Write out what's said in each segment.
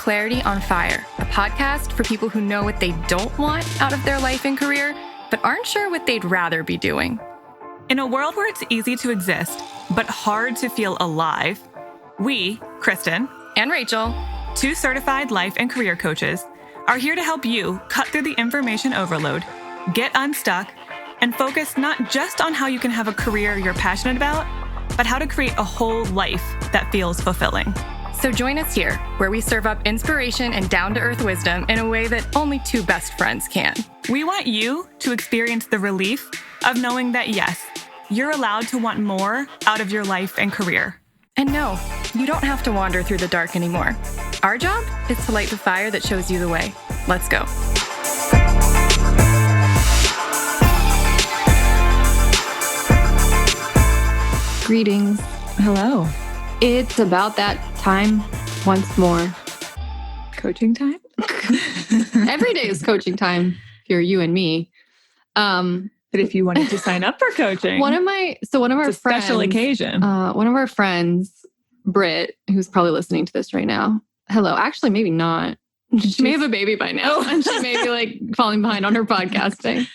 Clarity on Fire, a podcast for people who know what they don't want out of their life and career, but aren't sure what they'd rather be doing. In a world where it's easy to exist, but hard to feel alive, we, Kristen and Rachel, 2 certified life and career coaches, are here to help you cut through the information overload, get unstuck, and focus not just on how you can have a career you're passionate about, but how to create a whole life that feels fulfilling. So join us here, where we serve up inspiration and down-to-earth wisdom in a way that only 2 best friends can. We want you to experience the relief of knowing that, yes, you're allowed to want more out of your life and career. And no, you don't have to wander through the dark anymore. Our job is to light the fire that shows you the way. Let's go. Greetings. Hello. It's about that time once more. Coaching time? Every day is coaching time if you're you and me. But if you wanted to sign up for coaching, one of our friends, special occasion. One of our friends, Britt, who's probably listening to this right now. Hello. Actually, maybe not. She may have a baby by now, and she may be like falling behind on her podcasting.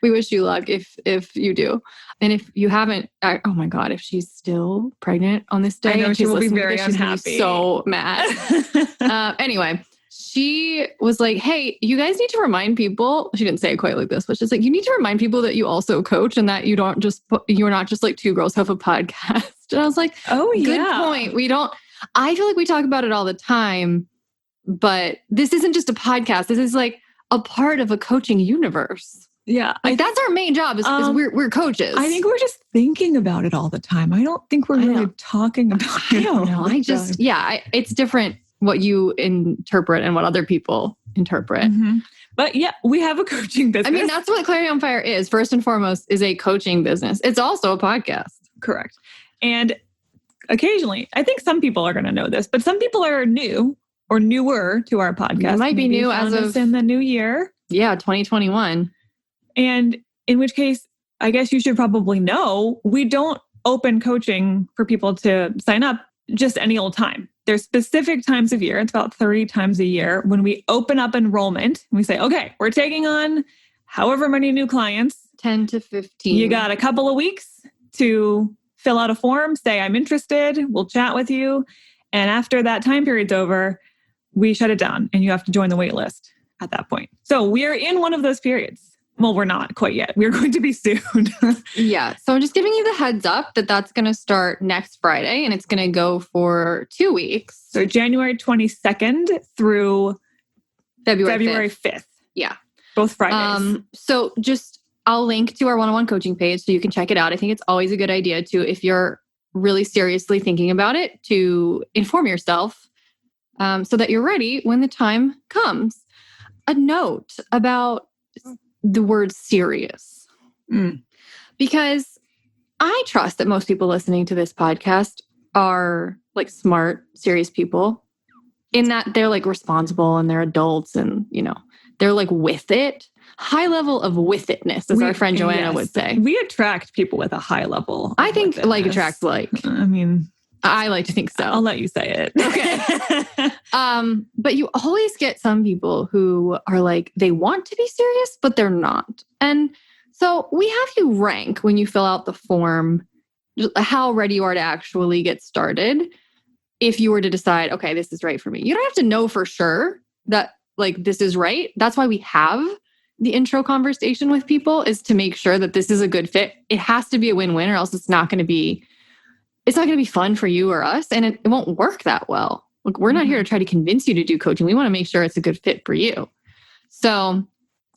We wish you luck if you do. And if you haven't, oh my God, if she's still pregnant on this day, I know she will be very unhappy. She's so mad. Anyway, she was like, hey, you guys need to remind people, she didn't say it quite like this, but she's like, you need to remind people that you also coach and that you're not just like 2 girls who have a podcast. And I was like, oh yeah, good point. I feel like we talk about it all the time, but this isn't just a podcast. This is like a part of a coaching universe. Yeah. Like that's our main job is we're coaches. I think we're just thinking about it all the time. I don't think we're really talking about it. I don't know. It's different what you interpret and what other people interpret. Mm-hmm. But yeah, we have a coaching business. I mean, that's what Clarity on Fire is. First and foremost is a coaching business. It's also a podcast. Correct. And occasionally, I think some people are going to know this, but some people are new or newer to our podcast. It might be new as of in the new year. Yeah, 2021. And in which case, I guess you should probably know, we don't open coaching for people to sign up just any old time. There's specific times of year. It's about 30 times a year when we open up enrollment. And we say, okay, we're taking on however many new clients. 10 to 15. You got a couple of weeks to fill out a form, say, I'm interested. We'll chat with you. And after that time period's over, we shut it down and you have to join the wait list at that point. So we are in one of those periods. Well, we're not quite yet. We're going to be soon. Yeah. So I'm just giving you the heads up that that's going to start next Friday and it's going to go for 2 weeks. So January 22nd through February 5th. Yeah. Both Fridays. So I'll link to our one-on-one coaching page so you can check it out. I think it's always a good idea to, if you're really seriously thinking about it, to inform yourself so that you're ready when the time comes. A note about the word serious. Because I trust that most people listening to this podcast are like smart, serious people in that they're like responsible and they're adults and, they're like with it. High level of with itness, as our friend Joanna would say. We attract people with a high level. I think like attracts like. I mean, I like to think so. I'll let you say it. Okay. But you always get some people who are like, they want to be serious, but they're not. And so we have you rank when you fill out the form, how ready you are to actually get started. If you were to decide, okay, this is right for me. You don't have to know for sure that like this is right. That's why we have the intro conversation with people, is to make sure that this is a good fit. It has to be a win-win or else it's not going to be fun for you or us. And it won't work that well. Look, we're not here to try to convince you to do coaching. We want to make sure it's a good fit for you. So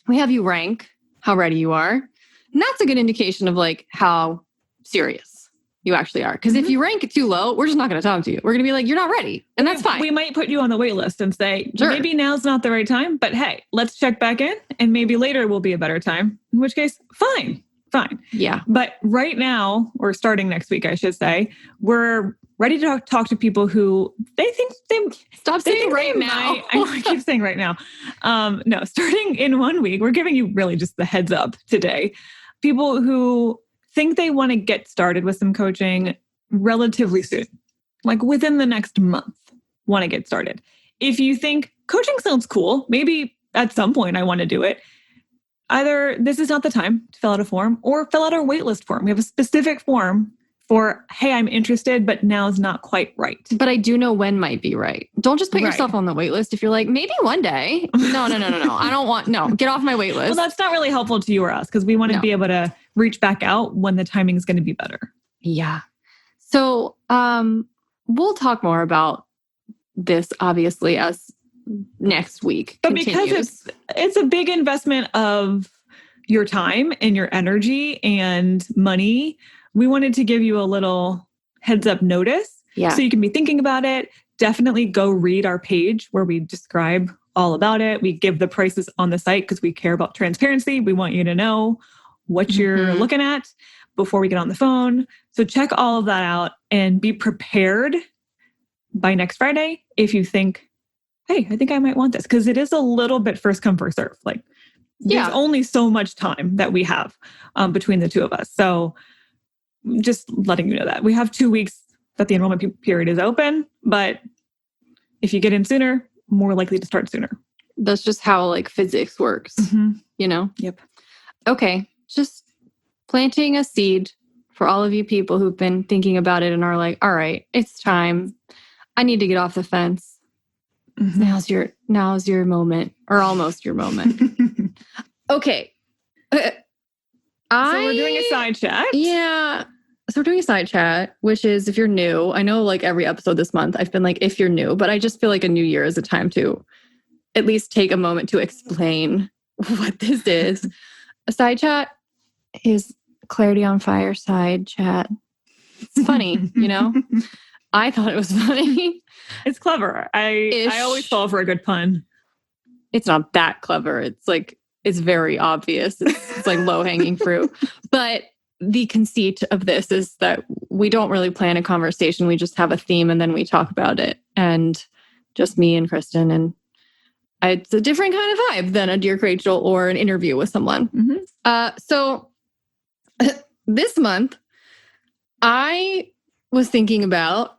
we have you rank how ready you are. And that's a good indication of like how serious you actually are. Because if you rank it too low, we're just not going to talk to you. We're going to be like, you're not ready. And that's fine. We might put you on the wait list and say, maybe now's not the right time, but hey, let's check back in and maybe later will be a better time. In which case, fine. Yeah. But right now, or starting next week, I should say, we're ready to talk to people who they think they... Stop saying right now. I keep saying right now. No, starting in 1 week, we're giving you really just the heads up today. People who think they want to get started with some coaching relatively soon, like within the next month, want to get started. if you think coaching sounds cool, maybe at some point I want to do it, either this is not the time to fill out a form or fill out our waitlist form. We have a specific form for, hey, I'm interested, but now is not quite right. But I do know when might be right. Don't just put Right. yourself on the wait list if you're like, maybe one day. No. I don't want, no, get off my wait list. Well, that's not really helpful to you or us because we want to be able to reach back out when the timing is going to be better. Yeah. So we'll talk more about this, obviously, as next week But continues. because it's a big investment of your time and your energy and money, we wanted to give you a little heads up notice. Yeah. So you can be thinking about it. Definitely go read our page where we describe all about it. We give the prices on the site because we care about transparency. We want you to know what you're looking at before we get on the phone. So check all of that out and be prepared by next Friday if you think, hey, I think I might want this. Because it is a little bit first come, first serve. Like there's only so much time that we have between the two of us. So just letting you know that. We have 2 weeks that the enrollment period is open, but if you get in sooner, more likely to start sooner. That's just how like physics works, you know? Yep. Okay. Just planting a seed for all of you people who've been thinking about it and are like, all right, it's time. I need to get off the fence. Now's your moment, or almost your moment. Okay. So we're doing a side chat. Yeah. So we're doing a side chat, which is if you're new. I know like every episode this month, I've been like, if you're new, but I just feel like a new year is a time to at least take a moment to explain what this is. A side chat is Clarity on Fire side chat. It's funny, you know? I thought it was funny. It's clever. I always fall for a good pun. It's not that clever. It's like, it's very obvious. It's like low hanging fruit. But the conceit of this is that we don't really plan a conversation. We just have a theme and then we talk about it. And just me and Kristen. And it's a different kind of vibe than a Dear Rachel or an interview with someone. So this month, I was thinking about,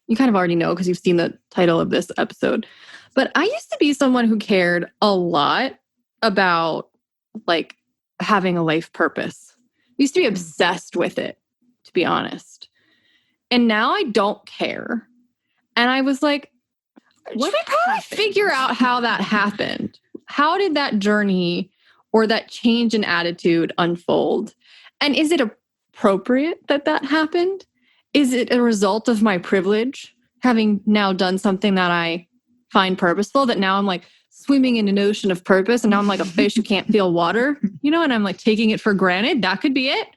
you kind of already know because you've seen the title of this episode, but I used to be someone who cared a lot about like having a life purpose. I used to be obsessed with it, to be honest. And now I don't care. And I was like, let me probably figure out how that happened. How did that journey or that change in attitude unfold? And is it appropriate that that happened? Is it a result of my privilege, having now done something that I find purposeful, that now I'm like swimming in an ocean of purpose and now I'm like a fish who can't feel water, you know, and I'm like taking it for granted? That could be it.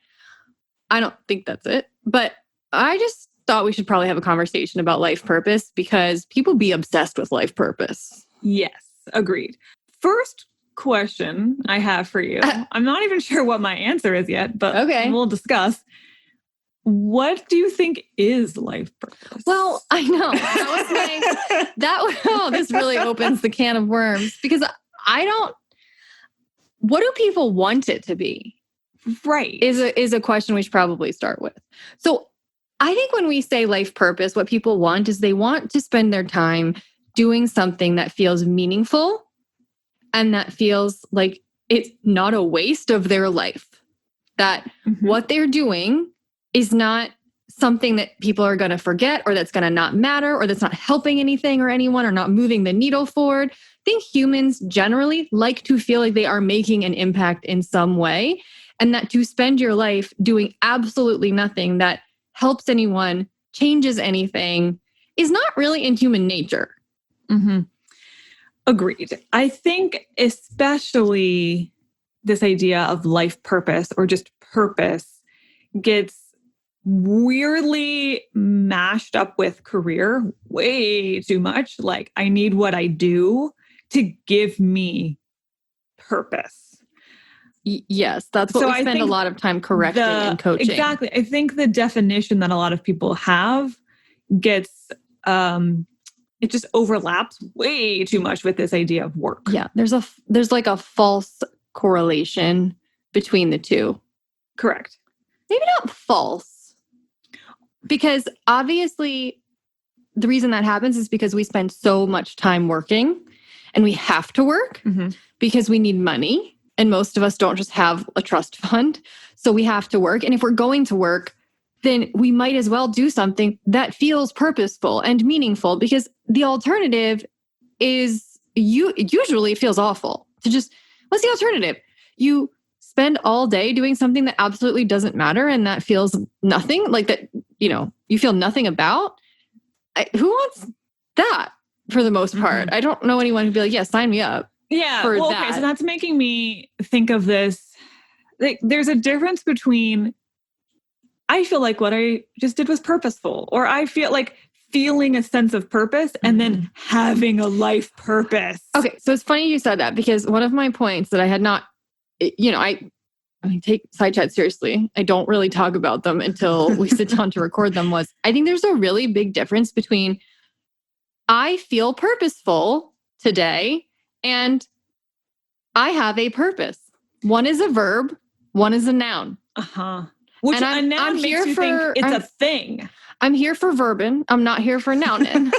I don't think that's it. But I just thought we should probably have a conversation about life purpose because people be obsessed with life purpose. Yes, agreed. First question I have for you. I'm not even sure what my answer is yet, but we'll discuss. What do you think is life purpose? Well, I know. This really opens the can of worms because what do people want it to be? Right. Is a question we should probably start with. So I think when we say life purpose, what people want is they want to spend their time doing something that feels meaningful and that feels like it's not a waste of their life. That what they're doing is not something that people are going to forget or that's going to not matter or that's not helping anything or anyone or not moving the needle forward. I think humans generally like to feel like they are making an impact in some way, and that to spend your life doing absolutely nothing that helps anyone, changes anything, is not really in human nature. Agreed. I think especially this idea of life purpose or just purpose gets weirdly mashed up with career way too much. Like, I need what I do to give me purpose. Yes, that's what we spend a lot of time correcting in coaching. Exactly. I think the definition that a lot of people have gets, it just overlaps way too much with this idea of work. Yeah, there's like a false correlation between the two. Correct. Maybe not false. Because obviously the reason that happens is because we spend so much time working and we have to work because we need money. And most of us don't just have a trust fund. So we have to work. And if we're going to work, then we might as well do something that feels purposeful and meaningful, because the alternative is usually feels awful. To just, what's the alternative? You spend all day doing something that absolutely doesn't matter and that feels nothing, like that, you feel nothing about. Who wants that for the most part? I don't know anyone who'd be like, yeah, sign me up. Yeah. Well, that. Okay. So that's making me think of this. Like, there's a difference between, I feel like what I just did was purposeful, or I feel like feeling a sense of purpose and then having a life purpose. Okay. So it's funny you said that, because one of my points that I had not, I take side chats seriously. I don't really talk about them until we sit down to record them, was I think there's a really big difference between I feel purposeful today and I have a purpose. One is a verb, one is a noun. Which a noun makes you think it's a thing. I'm here for verbin. I'm not here for nounin.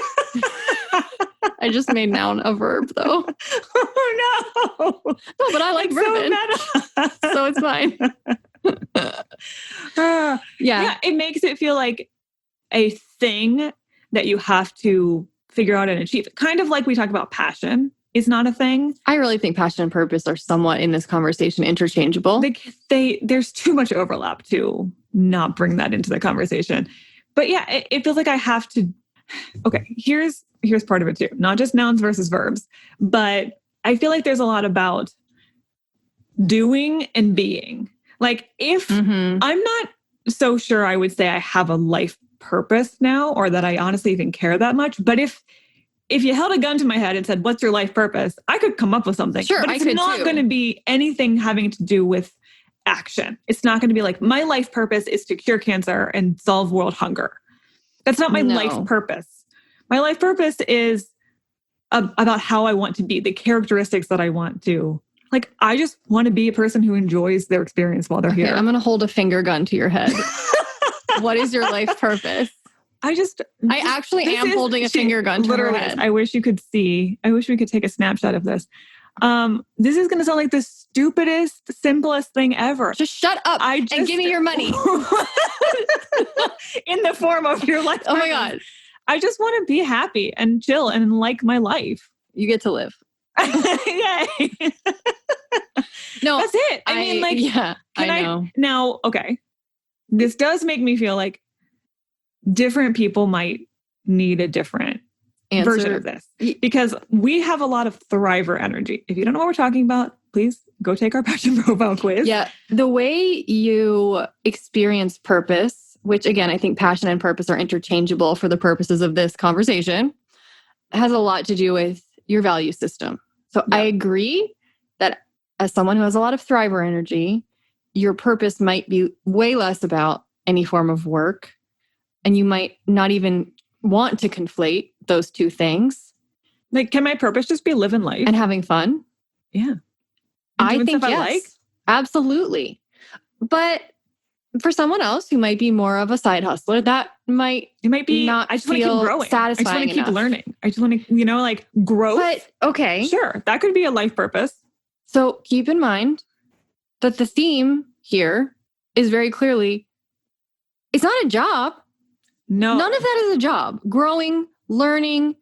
I just made noun a verb, though. Oh, no. No, but I like verbin. So it's fine. Yeah. It makes it feel like a thing that you have to figure out and achieve. Kind of like we talk about passion is not a thing. I really think passion and purpose are somewhat in this conversation interchangeable. There's too much overlap to not bring that into the conversation. But yeah, it feels like I have to. Okay, here's part of it too. Not just nouns versus verbs, but I feel like there's a lot about doing and being. Like, if I'm not so sure I would say I have a life purpose now, or that I honestly even care that much. But if you held a gun to my head and said, what's your life purpose? I could come up with something. Sure, but it's not going to be anything having to do with action. It's not going to be like, my life purpose is to cure cancer and solve world hunger. That's not my life purpose. My life purpose is about how I want to be, the characteristics that I want to. Like, I just want to be a person who enjoys their experience while they're here. I'm going to hold a finger gun to your head. What is your life purpose? I actually am holding a finger gun to her head. I wish you could see. I wish we could take a snapshot of this. This is going to sound like the stupidest, simplest thing ever. Just shut up and give me your money. In the form of your life. Oh my God. I just want to be happy and chill and like my life. You get to live. Yay. No, that's it. I know. Now, okay. This does make me feel like different people might need a different version of this, because we have a lot of thriver energy. If you don't know what we're talking about, please go take our passion profile quiz. Yeah. The way you experience purpose, which again, I think passion and purpose are interchangeable for the purposes of this conversation, has a lot to do with your value system. So I agree that as someone who has a lot of thriver energy, your purpose might be way less about any form of work. And you might not even want to conflate those two things. Like, can my purpose just be living life? And having fun? Yeah. I think yes. Absolutely. But for someone else who might be more of a side hustler, that might be not I just want to keep growing. Satisfying I just want to keep learning. I just want to, growth. But okay. Sure. That could be a life purpose. So keep in mind that the theme here is very clearly, it's not a job. No. None of that is a job. Growing, learning,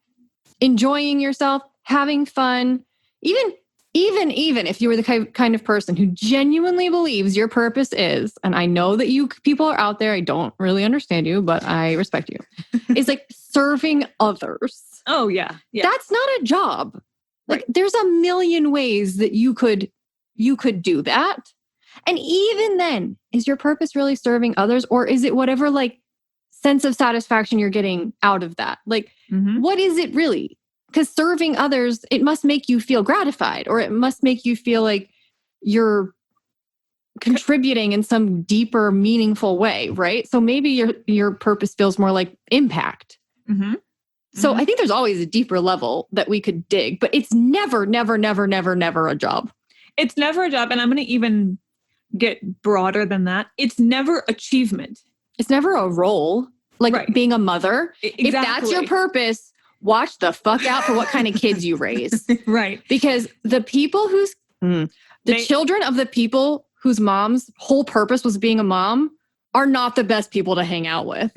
enjoying yourself, having fun. Even if you were the kind of person who genuinely believes your purpose is, and I know that you people are out there, I don't really understand you, but I respect you, is like serving others. Oh, yeah. That's not a job. Like, there's a million ways that you could do that. And even then, is your purpose really serving others, or is it whatever sense of satisfaction you're getting out of that? What is it really? Because serving others, it must make you feel gratified, or it must make you feel like you're contributing in some deeper, meaningful way, right? So maybe your purpose feels more like impact. So I think there's always a deeper level that we could dig, but it's never, never, never, never, never a job. It's never a job. And I'm going to even get broader than that. It's never achievement. It's never a role. like being a mother. Exactly. If that's your purpose, watch the fuck out for what kind of kids you raise. Right. Because the people children of the people whose mom's whole purpose was being a mom are not the best people to hang out with.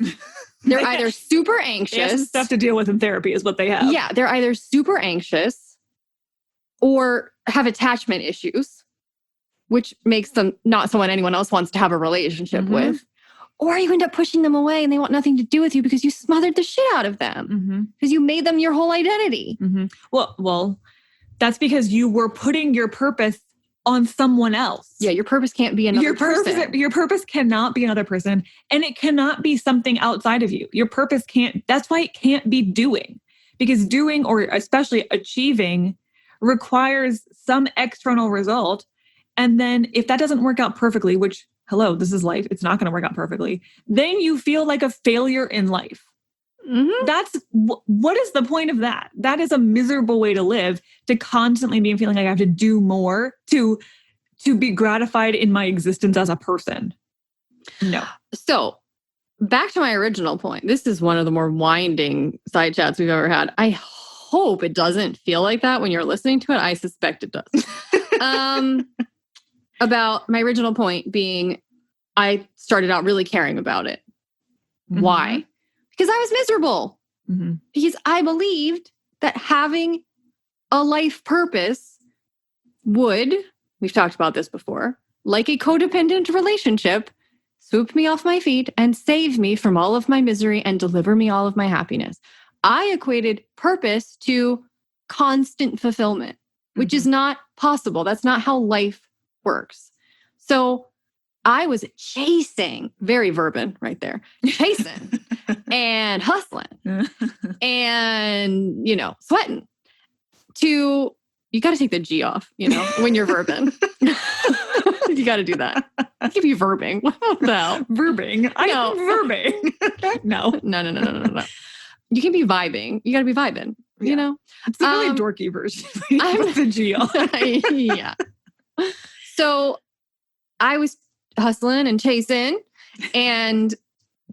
They're either super anxious. They have some stuff to deal with in therapy is what they have. Yeah, they're either super anxious or have attachment issues, which makes them not someone anyone else wants to have a relationship with. Or you end up pushing them away and they want nothing to do with you because you smothered the shit out of them. Because you made them your whole identity. Well, that's because you were putting your purpose on someone else. Yeah, your purpose can't be another person. Your purpose cannot be another person, and it cannot be something outside of you. Your purpose can't, that's why it can't be doing. Because doing, or especially achieving, requires some external result. And then if that doesn't work out perfectly, which, hello, this is life, it's not going to work out perfectly, then you feel like a failure in life. That's what is the point of that? That is a miserable way to live, to constantly be feeling like I have to do more to be gratified in my existence as a person. No. So back to my original point. This is one of the more winding side chats we've ever had. I hope it doesn't feel like that when you're listening to it. I suspect it does. About my original point being, I started out really caring about it. Why? Because I was miserable. Because I believed that having a life purpose would, we've talked about this before, like a codependent relationship, swoop me off my feet and save me from all of my misery and deliver me all of my happiness. I equated purpose to constant fulfillment, which is not possible. That's not how life works. So I was chasing, very Verbin right there, chasing and hustling and, sweating to, you got to take the G off, when you're Verbin. You got to do that. I could be verbing. What the hell? Verbing? I am verbing. No. You can be vibing. You got to be vibing, It's a really dorky version. With the G off. Yeah. So I was hustling and chasing and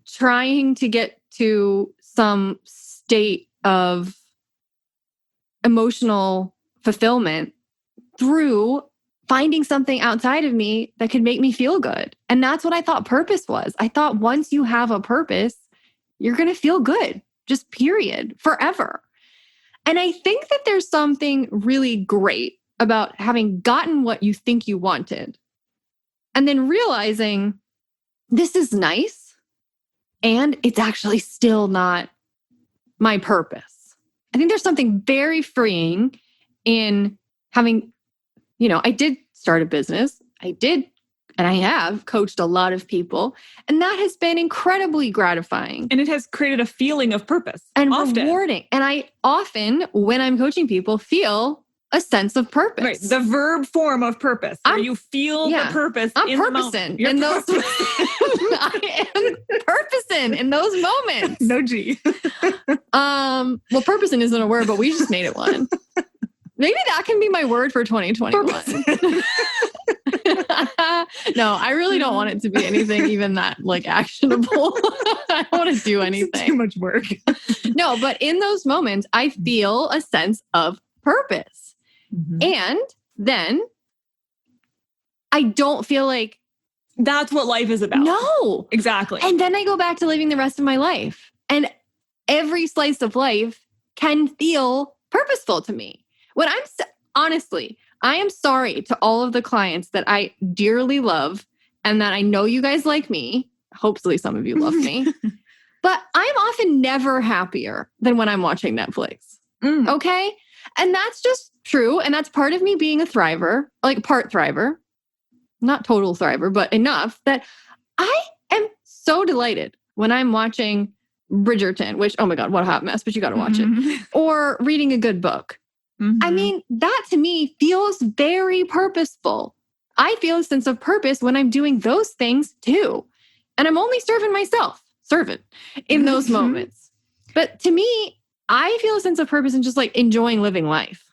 trying to get to some state of emotional fulfillment through finding something outside of me that could make me feel good. And that's what I thought purpose was. I thought once you have a purpose, you're going to feel good, just period, forever. And I think that there's something really great about having gotten what you think you wanted and then realizing this is nice and it's actually still not my purpose. I think there's something very freeing in having, I did start a business. And I have coached a lot of people, and that has been incredibly gratifying. And it has created a feeling of purpose. And rewarding. And I often, when I'm coaching people, feel a sense of purpose. Right. The verb form of purpose. Where you feel the purpose I'm in purposing the moment. in those I am purposing in those moments. No G. Well, purposing isn't a word, but we just made it one. Maybe that can be my word for 2021. No, I really don't want it to be anything even that actionable. I don't want to do anything. It's too much work. No, but in those moments, I feel a sense of purpose. And then I don't feel like that's what life is about. No. Exactly. And then I go back to living the rest of my life. And every slice of life can feel purposeful to me. When honestly, I am sorry to all of the clients that I dearly love and that I know you guys like me. Hopefully some of you love me. But I'm often never happier than when I'm watching Netflix. Okay? And that's just true. And that's part of me being a thriver, part thriver. Not total thriver, but enough that I am so delighted when I'm watching Bridgerton, which, oh my God, what a hot mess, but you got to watch it. Or reading a good book. I mean, that to me feels very purposeful. I feel a sense of purpose when I'm doing those things too. And I'm only serving myself, in those moments. But to me, I feel a sense of purpose in just enjoying living life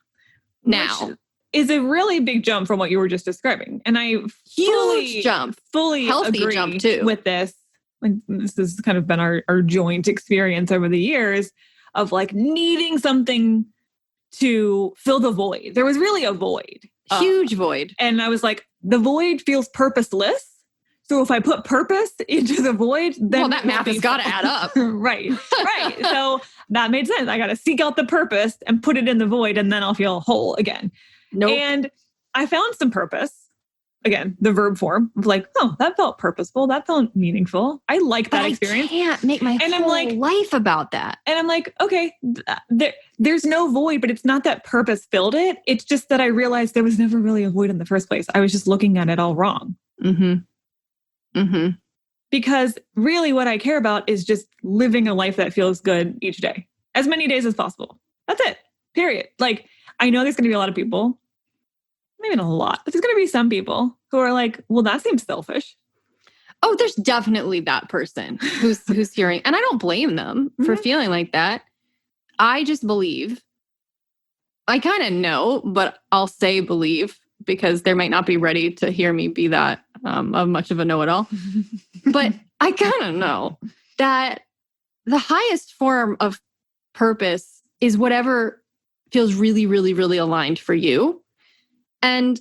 now. Which is a really big jump from what you were just describing. And I fully jump. Fully healthy agree jump too with this. like this has kind of been our joint experience over the years of like needing something to fill the void. There was really a void. Huge void. And I was like, the void feels purposeless. So if I put purpose into the void, then well, that math has got to add up. Right. So that made sense. I got to seek out the purpose and put it in the void, and then I'll feel whole again. Nope. And I found some purpose. Again, the verb form of like, oh, that felt purposeful. That felt meaningful. I like that experience. I can't make my whole life about that. And I'm like, okay, there's no void, but it's not that purpose filled it. It's just that I realized there was never really a void in the first place. I was just looking at it all wrong. Because really what I care about is just living a life that feels good each day, as many days as possible. That's it, period. Like, I know there's going to be a lot of people, maybe not a lot, but there's going to be some people who are like, well, that seems selfish. Oh, there's definitely that person who's hearing, and I don't blame them for feeling like that. I just believe, I kind of know, but I'll say believe because they might not be ready to hear me be that of much of a know-it-all. But I kind of know that the highest form of purpose is whatever feels really, really, really aligned for you. And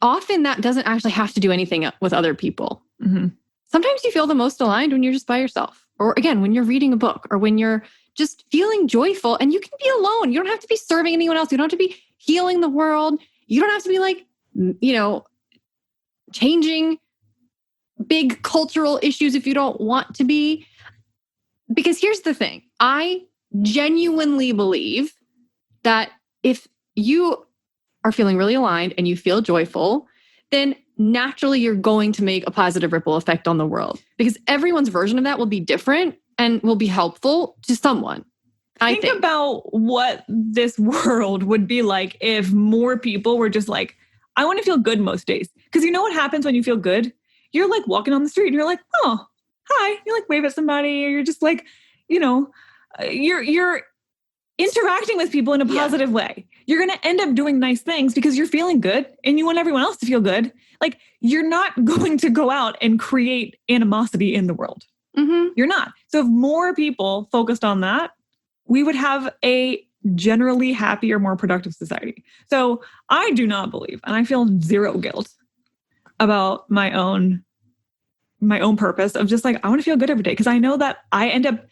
often that doesn't actually have to do anything with other people. Sometimes you feel the most aligned when you're just by yourself. Or again, when you're reading a book or when you're just feeling joyful, and you can be alone. You don't have to be serving anyone else. You don't have to be healing the world. You don't have to be like, changing big cultural issues if you don't want to be. Because here's the thing. I genuinely believe that if you are feeling really aligned and you feel joyful, then naturally you're going to make a positive ripple effect on the world, because everyone's version of that will be different and will be helpful to someone. I think about what this world would be like if more people were just like, I want to feel good most days. Because you know what happens when you feel good? You're like walking on the street and you're like, oh, hi. You like wave at somebody, or you're just like, you're interacting with people in a positive way. You're going to end up doing nice things because you're feeling good and you want everyone else to feel good. Like, you're not going to go out and create animosity in the world. You're not. So if more people focused on that, we would have a generally happier, more productive society. So I do not believe, and I feel zero guilt about my own purpose of just like, I want to feel good every day, because I know that I end up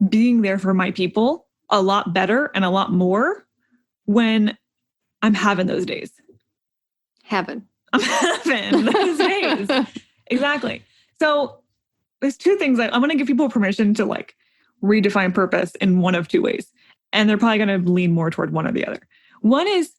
being there for my people a lot better and a lot more when I'm having those days. I'm having those days. Exactly. So there's two things that I'm going to give people permission to like redefine purpose in one of two ways. And they're probably going to lean more toward one or the other. One is,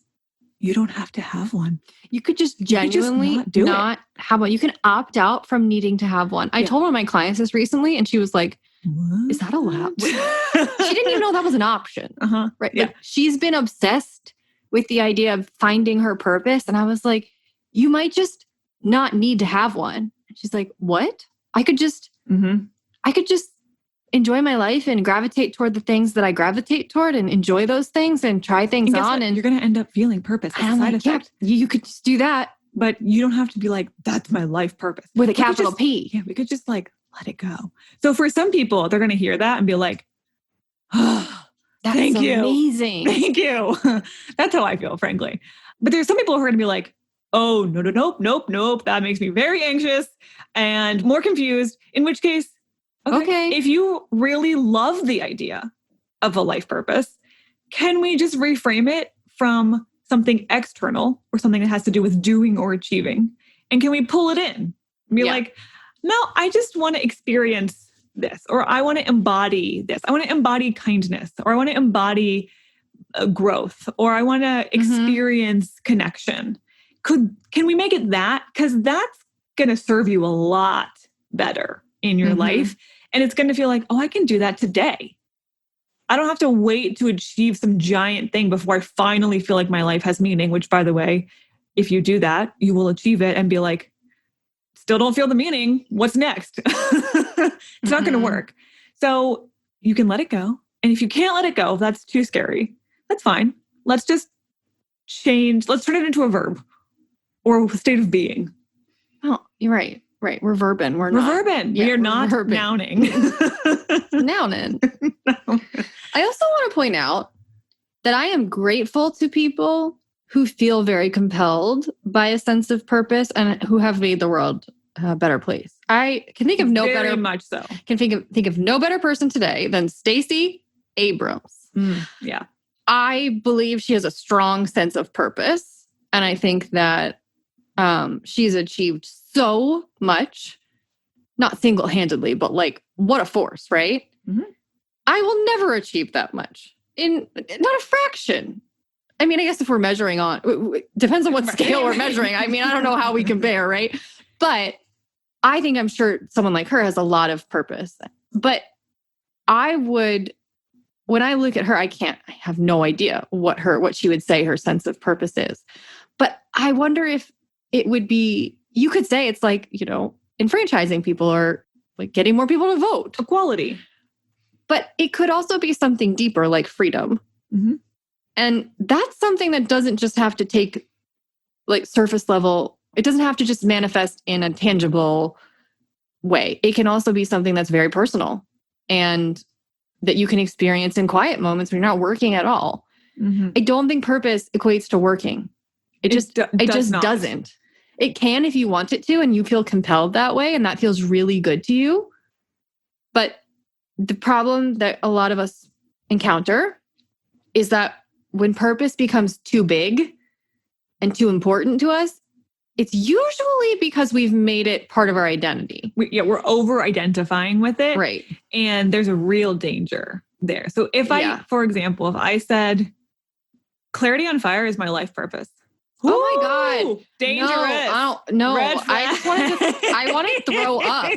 you don't have to have one. You could just genuinely not have one. You can opt out from needing to have one. I told one of my clients this recently, and she was like, what? Is that allowed? She didn't even know that was an option. Right. Yeah. Like, she's been obsessed with the idea of finding her purpose. And I was like, you might just not need to have one. And she's like, what? I could just enjoy my life and gravitate toward the things that I gravitate toward and enjoy those things and try things on. And you're going to end up feeling purpose. And I'm like, yeah, you could just do that. But you don't have to be like, that's my life purpose. With a capital P. Yeah, we could just like, let it go. So for some people, they're going to hear that and be like, oh, that's amazing. Thank you. That's how I feel, frankly. But there's some people who are going to be like, oh, nope. That makes me very anxious and more confused. In which case, okay, if you really love the idea of a life purpose, can we just reframe it from something external or something that has to do with doing or achieving? And can we pull it in? Be like, no, I just want to experience this, or I want to embody this. I want to embody kindness, or I want to embody growth, or I want to experience connection. Can we make it that? Because that's going to serve you a lot better in your life. And it's going to feel like, oh, I can do that today. I don't have to wait to achieve some giant thing before I finally feel like my life has meaning, which, by the way, if you do that, you will achieve it and be like, still don't feel the meaning. What's next? It's not going to work. So you can let it go. And if you can't let it go, if that's too scary, that's fine. Let's just change. Let's turn it into a verb or a state of being. Oh, you're right. Right. We're verbing. We're not. Reverbing. Yeah, we are we're not verbing. nouning. Nouning. I also want to point out that I am grateful to people who feel very compelled by a sense of purpose and who have made the world a better place. I can think of no Very better much so. Can think of no better person today than Stacey Abrams. Yeah. I believe she has a strong sense of purpose, and I think that she's achieved so much, not single-handedly, but like what a force, right? Mm-hmm. I will never achieve that much, in not a fraction. I mean, I guess if we're measuring on, depends on what scale we're measuring. I mean, I don't know how we compare, right? But I'm sure someone like her has a lot of purpose. But when I look at her, I have no idea what she would say her sense of purpose is. But I wonder if it would be, you could say it's like, enfranchising people or like getting more people to vote. Equality. But it could also be something deeper like freedom. Mm-hmm. And that's something that doesn't just have to take like surface level. It doesn't have to just manifest in a tangible way. It can also be something that's very personal and that you can experience in quiet moments when you're not working at all. Mm-hmm. I don't think purpose equates to working. It just doesn't. It can if you want it to and you feel compelled that way and that feels really good to you. But the problem that a lot of us encounter is that when purpose becomes too big and too important to us, it's usually because we've made it part of our identity. We're over-identifying with it. Right. And there's a real danger there. So for example, if I said, clarity on fire is my life purpose. Oh my God. Dangerous. No, Red I want to throw up,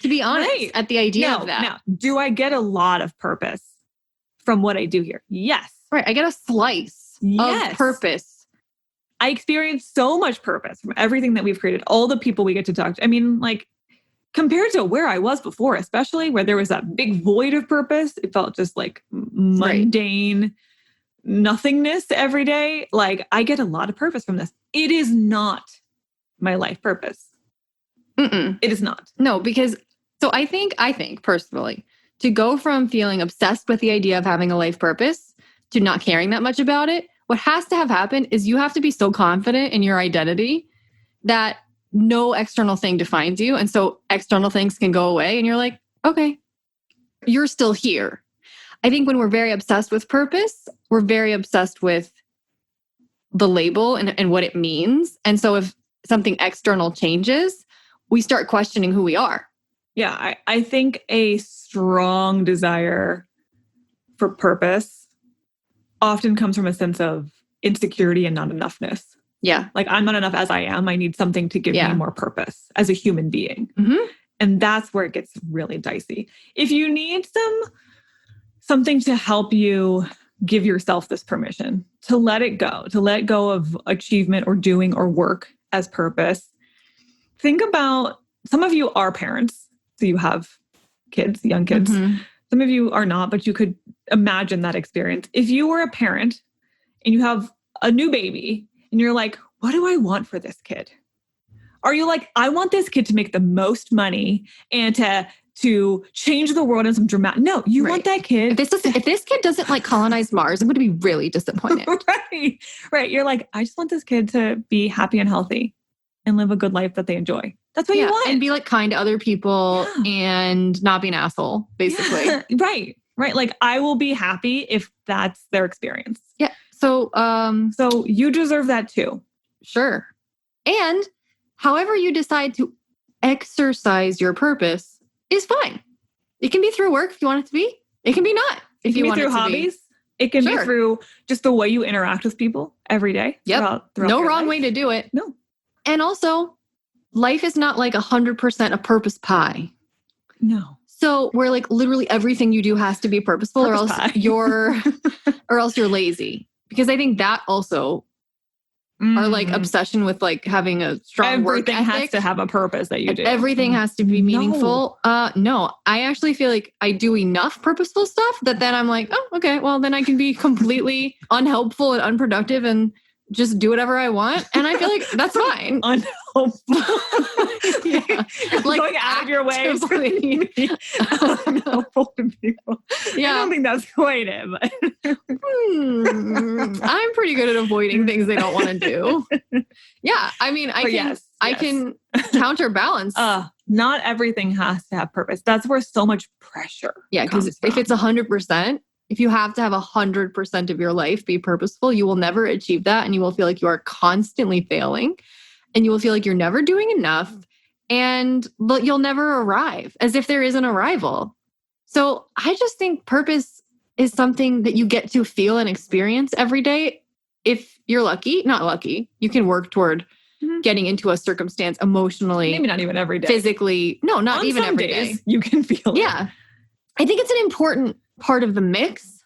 to be honest, at the idea of that. Now, do I get a lot of purpose from what I do here? Yes. Right. I get a slice of purpose. I experience so much purpose from everything that we've created, all the people we get to talk to. I mean, like, compared to where I was before, especially where there was that big void of purpose, it felt just like mundane nothingness every day. Like, I get a lot of purpose from this. It is not my life purpose. It is not. No, because I think personally, to go from feeling obsessed with the idea of having a life purpose to not caring that much about it, what has to have happened is you have to be so confident in your identity that no external thing defines you. And so external things can go away and you're like, okay, you're still here. I think when we're very obsessed with purpose, we're very obsessed with the label and what it means. And so if something external changes, we start questioning who we are. Yeah, I think a strong desire for purpose often comes from a sense of insecurity and not enoughness. Yeah. Like, I'm not enough as I am. I need something to give me more purpose as a human being. Mm-hmm. And that's where it gets really dicey. If you need something to help you give yourself this permission to let it go of achievement or doing or work as purpose, think about, some of you are parents, so you have kids, young kids. Mm-hmm. Some of you are not, but you could imagine that experience. If you were a parent and you have a new baby and you're like, what do I want for this kid? Are you like, I want this kid to make the most money and to change the world in some dramatic... No, you want that kid... If this kid doesn't like colonize Mars, I'm going to be really disappointed. Right. You're like, I just want this kid to be happy and healthy and live a good life that they enjoy. That's what you want. And be like kind to other people and not be an asshole, basically. Yeah. Right. Like, I will be happy if that's their experience. Yeah. So you deserve that too. Sure. And however you decide to exercise your purpose is fine. It can be through work if you want it to be. It can be not if you want it to be. It can be through hobbies. It can be through just the way you interact with people every day. Yep. Throughout no wrong way to do it. No. And also, life is not like 100% a purpose pie. No. So where like literally everything you do has to be purposeful, or else you're lazy. Because I think that also our like obsession with like having a strong work ethic. Everything has to have a purpose that you do. Everything has to be meaningful. No, I actually feel like I do enough purposeful stuff that then I'm like, oh, okay, well then I can be completely unhelpful and unproductive and just do whatever I want. And I feel like that's fine. hopeful. Yeah. You're Like going out of your way actively. helpful to people. Yeah. I don't think that's quite it, but I'm pretty good at avoiding things they don't want to do. Yeah. I mean, I can counterbalance. Not everything has to have purpose. That's where so much pressure. Yeah. Because if it's 100%, if you have to have 100% of your life be purposeful, you will never achieve that. And you will feel like you are constantly failing, and you will feel like you're never doing enough, and you'll never arrive, as if there is an arrival. So I just think purpose is something that you get to feel and experience every day. If you're lucky, not lucky, you can work toward getting into a circumstance emotionally. Maybe not even every day. Physically. No, not On even some every days, day. You can feel it. Yeah. I think it's an important part of the mix.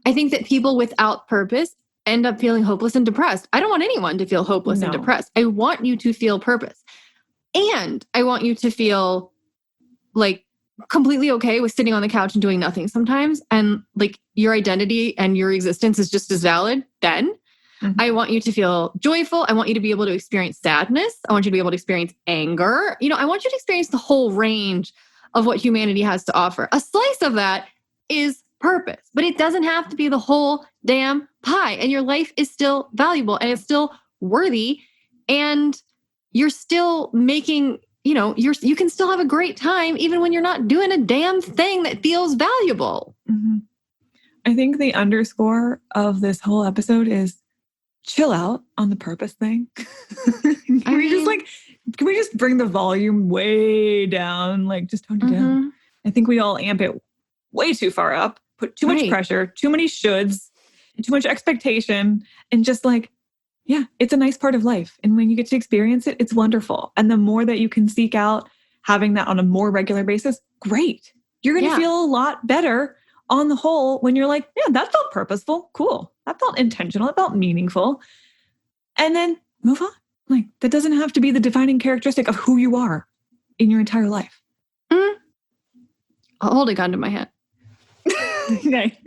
I think that people without purpose end up feeling hopeless and depressed. I don't want anyone to feel hopeless and depressed. I want you to feel purpose. And I want you to feel like completely okay with sitting on the couch and doing nothing sometimes. And like your identity and your existence is just as valid then. Mm-hmm. I want you to feel joyful. I want you to be able to experience sadness. I want you to be able to experience anger. I want you to experience the whole range of what humanity has to offer. A slice of that is purpose, but it doesn't have to be the whole damn pie. And your life is still valuable and it's still worthy. And you're still making, you can still have a great time even when you're not doing a damn thing that feels valuable. Mm-hmm. I think the underscore of this whole episode is chill out on the purpose thing. Can we just bring the volume way down? Like just tone it down. I think we all amp it way too far up, put too much pressure, too many shoulds, too much expectation, and just like, yeah, it's a nice part of life. And when you get to experience it, it's wonderful. And the more that you can seek out having that on a more regular basis, great. You're going to feel a lot better on the whole when you're like, yeah, that felt purposeful. Cool. That felt intentional. It felt meaningful. And then move on. Like that doesn't have to be the defining characteristic of who you are in your entire life. I'll hold a gun to my head. Okay.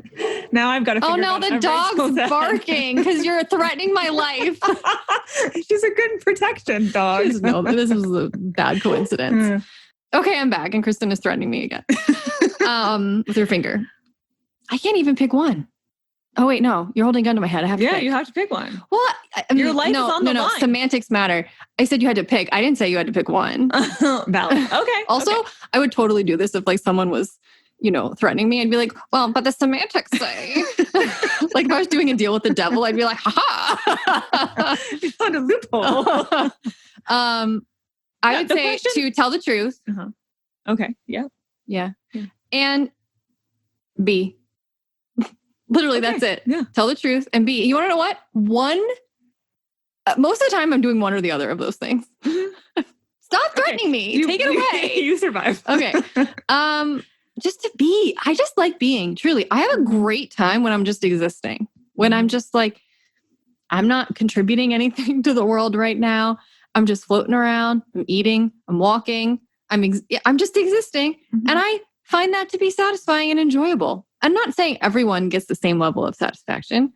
Now I've got to figure out. Oh no, the dog's barking because you're threatening my life. She's a good protection dog. No, this is a bad coincidence. Okay, I'm back and Kristen is threatening me again. With her finger. I can't even pick one. Oh wait, no, you're holding a gun to my head. I have to pick. You have to pick one. Well, your life is on the line. Semantics matter. I said you had to pick. I didn't say you had to pick one. Valid. Okay. Also, I would totally do this if like someone was, threatening me. I'd be like, well, but the semantics say. Like if I was doing a deal with the devil, I'd be like, ha. You found a loophole. I would say to tell the truth. Okay. Yeah. Yeah. And B. Literally, that's it. Yeah. Tell the truth and B. You want to know what? Most of the time I'm doing one or the other of those things. Stop threatening me. Take it away. You survive. Okay. Just to be. I just like being. Truly. I have a great time when I'm just existing. When I'm just like, I'm not contributing anything to the world right now. I'm just floating around. I'm eating. I'm walking. I'm just existing. And I find that to be satisfying and enjoyable. I'm not saying everyone gets the same level of satisfaction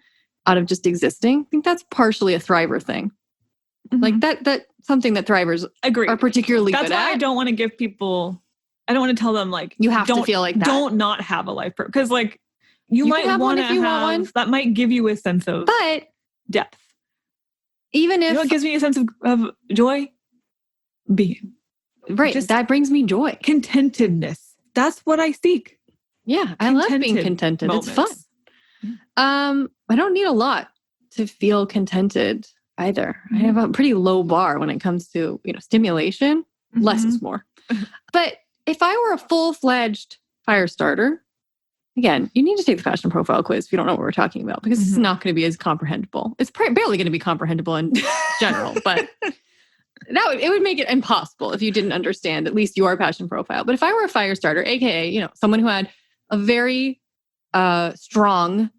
out of just existing. I think that's partially a thriver thing. Like that's something that thrivers are particularly good at. That's why I don't want to give people, I don't want to tell them like, you have to feel like that. Don't not have a life purpose. Because like you might want to have one. That might give you a sense of depth. Even if it gives me a sense of joy, being. Right. That brings me joy. Contentedness. That's what I seek. Yeah, I love being contented. Moments. It's fun. I don't need a lot to feel contented either. I have a pretty low bar when it comes to, stimulation. Less is more. But if I were a full-fledged fire starter, again, you need to take the fashion profile quiz if you don't know what we're talking about, because it's not going to be as comprehensible. It's barely going to be comprehensible in general, but it would make it impossible if you didn't understand at least your passion profile. But if I were a fire starter, aka, someone who had a very strong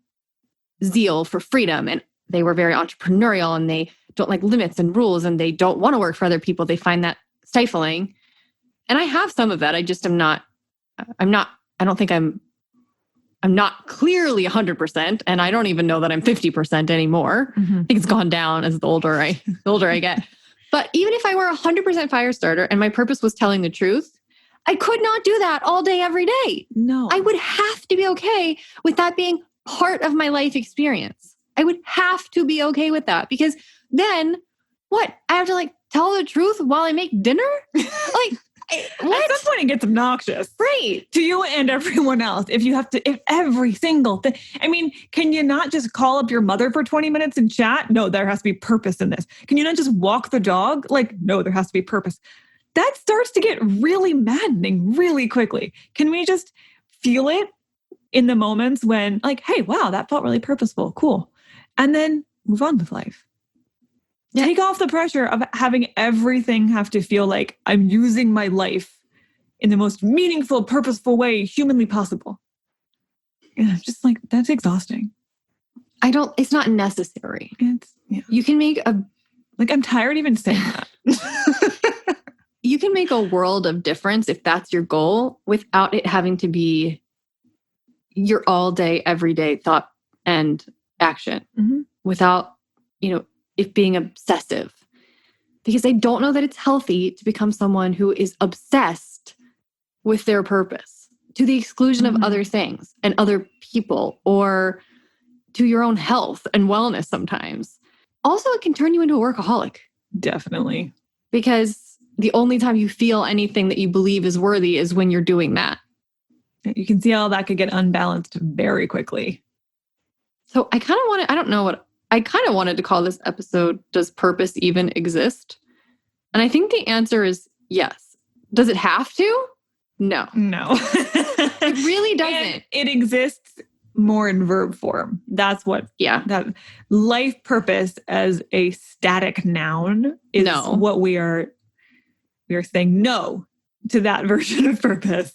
zeal for freedom, and they were very entrepreneurial, and they don't like limits and rules, and they don't want to work for other people. They find that stifling. And I have some of that. I just not clearly 100%. And I don't even know that I'm 50% anymore. I think it's gone down as the older I get. But even if I were 100% fire starter and my purpose was telling the truth, I could not do that all day, every day. No. I would have to be okay with that being part of my life experience. I would have to be okay with that because then what? I have to like tell the truth while I make dinner? Like, what? At some point it gets obnoxious. Right. To you and everyone else. If every single thing, I mean, can you not just call up your mother for 20 minutes and chat? No, there has to be purpose in this. Can you not just walk the dog? Like, no, there has to be purpose. That starts to get really maddening really quickly. Can we just feel it in the moments when like, hey, wow, that felt really purposeful. Cool. And then move on with life. Yeah. Take off the pressure of having everything have to feel like I'm using my life in the most meaningful, purposeful way humanly possible. Yeah, just like, that's exhausting. It's not necessary. You can make I'm tired even saying that. You can make a world of difference if that's your goal without it having to be your all day, everyday thought and action without, it being obsessive. Because I don't know that it's healthy to become someone who is obsessed with their purpose to the exclusion of other things and other people or to your own health and wellness sometimes. Also, it can turn you into a workaholic. Definitely. Because the only time you feel anything that you believe is worthy is when you're doing that. You can see how that could get unbalanced very quickly. So I kind of wanted to call this episode, Does Purpose Even Exist? And I think the answer is yes. Does it have to? No. It really doesn't. And it exists more in verb form. That's what, that life purpose as a static noun is what we are saying no to that version of purpose.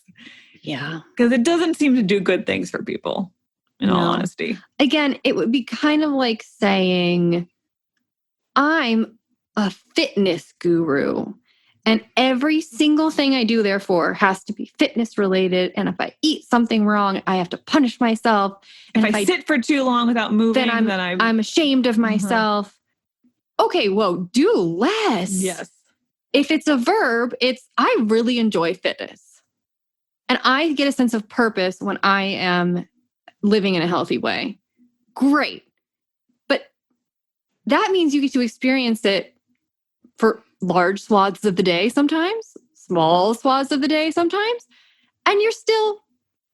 Yeah. Because it doesn't seem to do good things for people, in all honesty. Again, it would be kind of like saying, I'm a fitness guru and every single thing I do, therefore, has to be fitness related. And if I eat something wrong, I have to punish myself. And if I sit for too long without moving, then I'm ashamed of myself. Okay, whoa, do less. Yes. If it's a verb, it's I really enjoy fitness. And I get a sense of purpose when I am living in a healthy way. Great. But that means you get to experience it for large swaths of the day sometimes, small swaths of the day sometimes, and you're still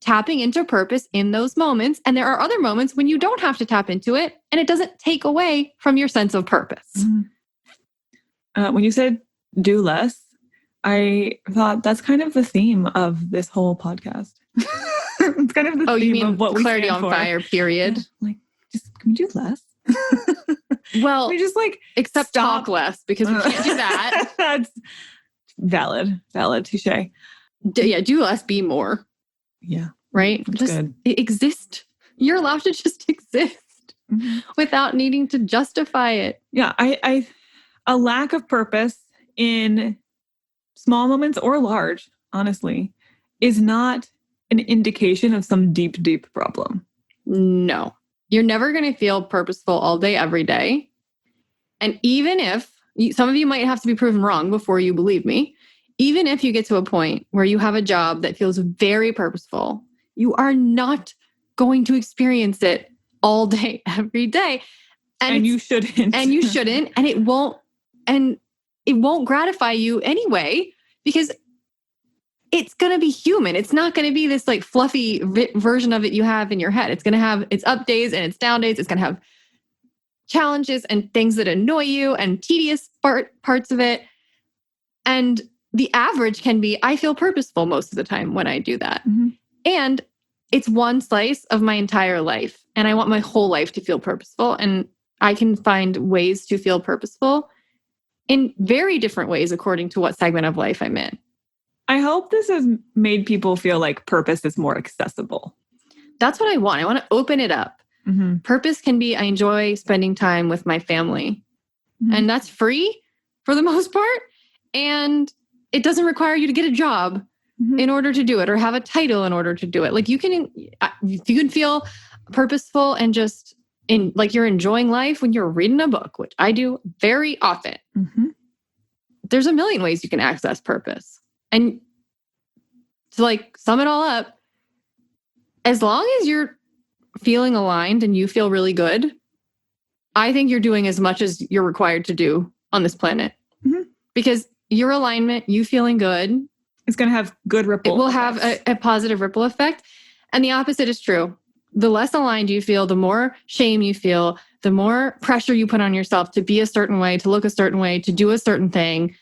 tapping into purpose in those moments. And there are other moments when you don't have to tap into it and it doesn't take away from your sense of purpose. When you said do less, I thought that's kind of the theme of this whole podcast. It's kind of the theme you mean of what we clarity stand on for. fire, period. Yeah, like, just can we do less? Well, we just except talk less because we can't do that. That's valid, touche. Do less, be more. Yeah, right. Just good. Exist. You're allowed to just exist without needing to justify it. Yeah, I a lack of purpose in small moments or large, honestly, is not an indication of some deep, deep problem. No, you're never going to feel purposeful all day, every day. And even if some of you might have to be proven wrong before you believe me, even if you get to a point where you have a job that feels very purposeful, you are not going to experience it all day, every day. And you shouldn't. And you shouldn't. And it won't gratify you anyway, because it's going to be human. It's not going to be this like fluffy version of it you have in your head. It's going to have its up days and its down days. It's going to have challenges and things that annoy you and tedious parts of it. And the average can be, I feel purposeful most of the time when I do that. And it's one slice of my entire life. And I want my whole life to feel purposeful. And I can find ways to feel purposeful in very different ways according to what segment of life I'm in. I hope this has made people feel like purpose is more accessible. That's what I want. I want to open it up. Purpose can be, I enjoy spending time with my family. And that's free for the most part. And it doesn't require you to get a job in order to do it or have a title in order to do it. Like you can feel purposeful and just like you're enjoying life when you're reading a book, which I do very often. there's a million ways you can access purpose. And to like sum it all up, as long as you're feeling aligned and you feel really good, I think you're doing as much as you're required to do on this planet. Mm-hmm. Because your alignment, you feeling good, it's going to have good ripple. It will have a positive ripple effect. And the opposite is true. The less aligned you feel, the more shame you feel, the more pressure you put on yourself to be a certain way, to look a certain way, to do a certain thing.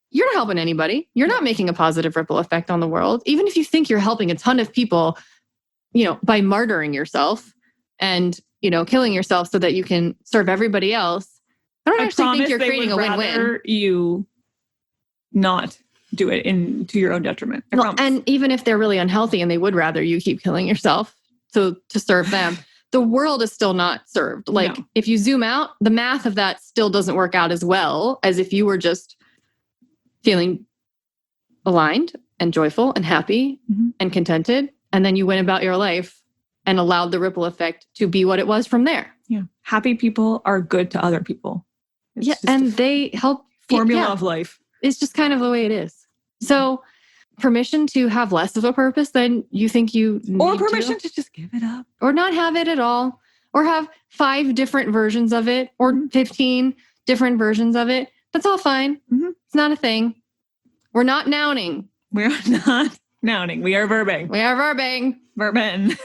You're not helping anybody. You're not making a positive ripple effect on the world. Even if you think you're helping a ton of people, by martyring yourself and, killing yourself so that you can serve everybody else. I don't actually think you're creating a win-win. You not do it to your own detriment. And even if they're really unhealthy and they would rather you keep killing yourself to serve them, the world is still not served. Like if you zoom out, the math of that still doesn't work out as well as if you were just feeling aligned and joyful and happy and contented. And then you went about your life and allowed the ripple effect to be what it was from there. Yeah. Happy people are good to other people. It's and they help. Formula of life. It's just kind of the way it is. So permission to have less of a purpose than you think you need. Or permission to just give it up. Or not have it at all. Or have 5 different versions of it. Or 15 different versions of it. That's all fine. Mm-hmm. It's not a thing. We're not nouning. We're not nouning. We are verbing. We are verbing. Verbing.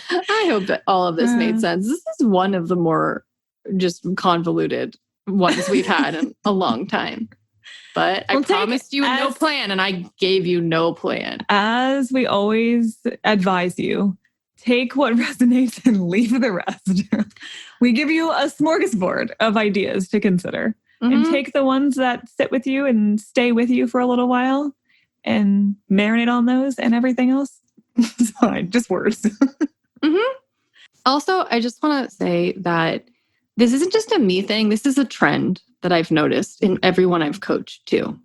I hope that all of this made sense. This is one of the more just convoluted ones we've had in a long time. But I promised you no plan, and I gave you no plan. As we always advise you, take what resonates and leave the rest. We give you a smorgasbord of ideas to consider. And take the ones that sit with you and stay with you for a little while and marinate on those, and everything else. It's fine, just words. Also, I just want to say that this isn't just a me thing. This is a trend that I've noticed in everyone I've coached too.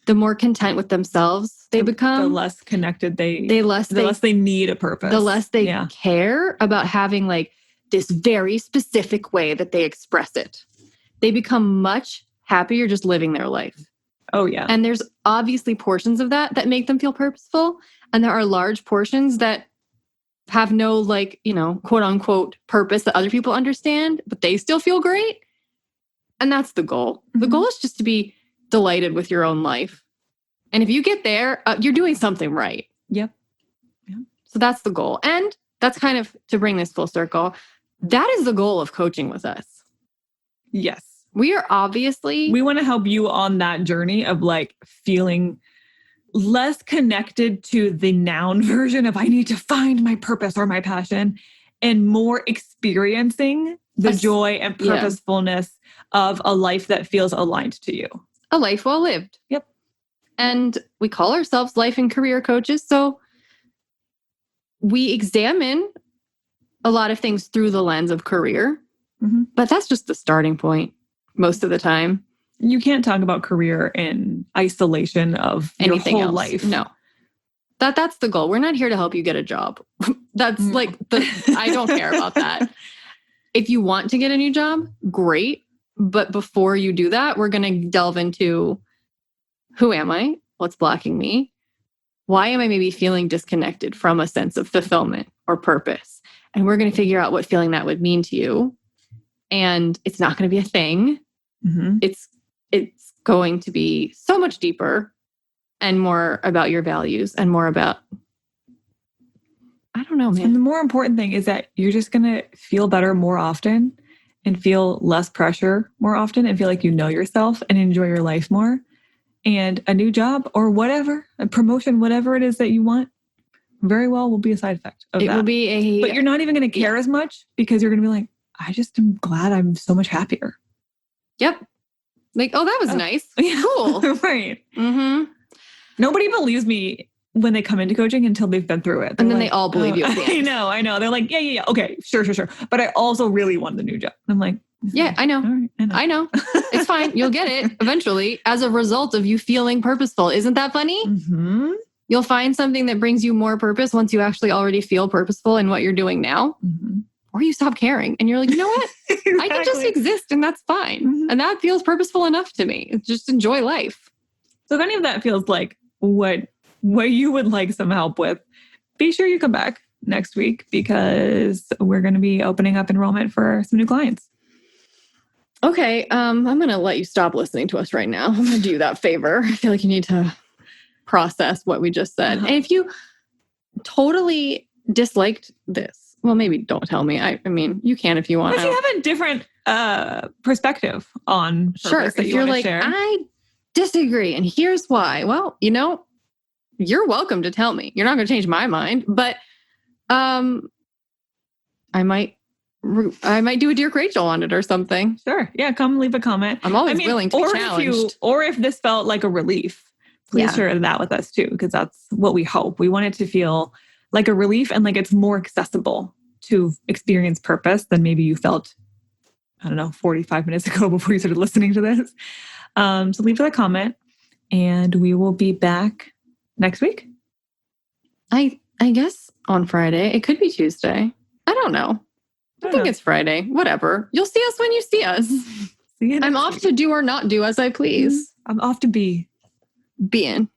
The more content with themselves they become, the less connected the less they need a purpose. The less they care about having like this very specific way that they express it. They become much happier just living their life. Oh, yeah. And there's obviously portions of that make them feel purposeful. And there are large portions that have no quote unquote purpose that other people understand, but they still feel great. And that's the goal. The goal is just to be delighted with your own life. And if you get there, you're doing something right. Yep. So that's the goal. And that's kind of, to bring this full circle, that is the goal of coaching with us. Yes. We want to help you on that journey of feeling less connected to the noun version of I need to find my purpose or my passion, and more experiencing the joy and purposefulness of a life that feels aligned to you. A life well lived. Yep. And we call ourselves life and career coaches. So we examine a lot of things through the lens of career, but that's just the starting point most of the time. You can't talk about career in isolation of anything your whole life. No. That's the goal. We're not here to help you get a job. That's I don't care about that. If you want to get a new job, great. But before you do that, we're going to delve into who am I? What's blocking me? Why am I maybe feeling disconnected from a sense of fulfillment or purpose? And we're going to figure out what feeling that would mean to you. And it's not going to be a thing. It's going to be so much deeper and more about your values and more about, I don't know, man. And the more important thing is that you're just going to feel better more often and feel less pressure more often and feel like you know yourself and enjoy your life more. And a new job or whatever, a promotion, whatever it is that you want, very well will be a side effect of that. It will be but you're not even going to care as much because you're going to be like, I just am glad I'm so much happier. Yep. Like, oh, that was nice. Cool. Right. Nobody believes me when they come into coaching until they've been through it. And then they all believe you at the end. I know. They're like, yeah. Okay, sure. But I also really want the new job. I'm like, yeah, I know. Right, I know. It's fine. You'll get it eventually as a result of you feeling purposeful. Isn't that funny? You'll find something that brings you more purpose once you actually already feel purposeful in what you're doing now. or you stop caring and you're like, you know what? Exactly. I can just exist and that's fine. Mhm. And that feels purposeful enough to me. Just enjoy life. So if any of that feels like what you would like some help with, be sure you come back next week because we're going to be opening up enrollment for some new clients. Okay, I'm going to let you stop listening to us right now. I'm going to do you that favor. I feel like you need to process what we just said. And if you totally disliked this, well, maybe don't tell me. I mean, you can if you want. If you have a different perspective on purpose that if you you're want to like, share. I disagree, and here's why. Well, you're welcome to tell me. You're not going to change my mind, but I might do a Dear Rachel on it or something. Sure. Yeah. Come leave a comment. I'm always willing to be challenged. Or if this felt like a relief, please share that with us too, because that's what we hope. We want it to feel like a relief and like it's more accessible to experience purpose than maybe you felt, 45 minutes ago before you started listening to this. So leave that comment and we will be back next week. I guess on Friday. It could be Tuesday. I don't know. I think it's Friday. Whatever. You'll see us when you see us. See you next I'm off week. to do or not do as I please. I'm off to be. Being.